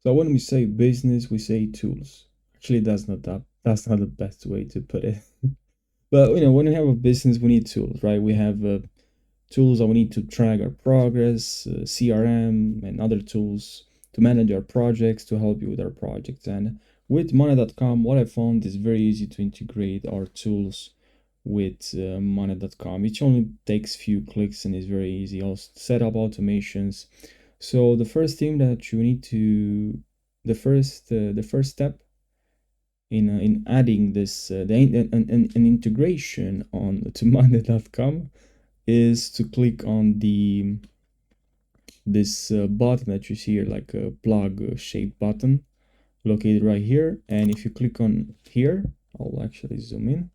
So when we say business, we say tools. Actually, that's not the best way to put it. But when we have a business, we need tools, right? We have tools that we need to track our progress, CRM, and other tools to manage our projects, to help you with our projects. And with Monday.com, what I found is very easy to integrate our tools with Monday.com. It only takes few clicks and is very easy. Also set up automations. So the first thing that you need to, the first step in adding this an integration on to Monday.com is to click on this button that you see here, like a plug shaped button located right here. And if you click on here, I'll actually zoom in.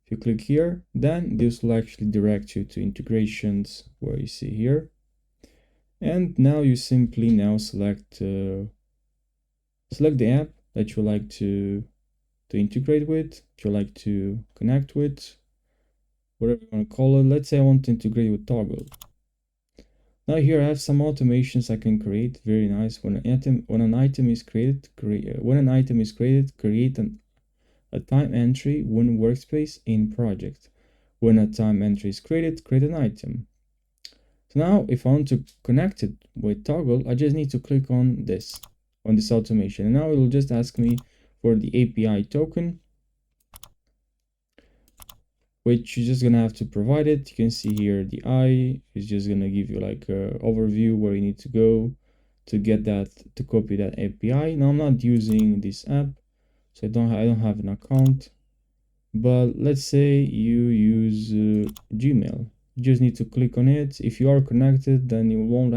If you click here, then this will actually direct you to integrations where you see here. And now you simply now select the app that you like to integrate with, that you like to connect with, whatever you want to call it. Let's say I want to integrate with Toggle. Now here I have some automations I can create. Very nice. When an item is created, create a time entry when workspace in project. When a time entry is created, create an item. So now if I want to connect it with Toggle, I just need to click on this automation. And now it will just ask me for the API token, which you're just gonna have to provide it. You can see here the I is just gonna give you like a overview where you need to go to get that, to copy that API. Now I'm not using this app, so I don't have an account. But let's say you use Gmail. You just need to click on it. If you are connected, then it won't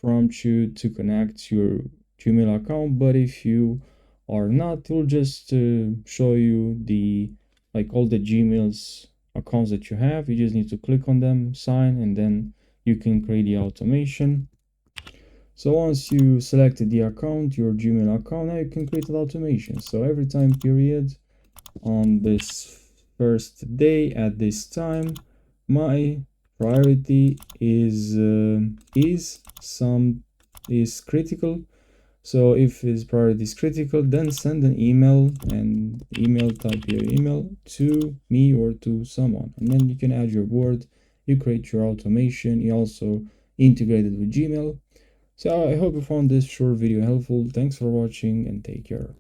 prompt you to connect your Gmail account. But if you are not, it will just show you the like all the Gmail's accounts that you have. You just need to click on them, sign, and then you can create the automation. So once you selected the account, your Gmail account, now you can create an automation. So every time period on this first day at this time, my priority is critical. So if his priority is critical, then send an email and type your email to me or to someone, and then you can add your word. You create your automation. You also integrate it with Gmail. So I hope you found this short video helpful. Thanks for watching and take care.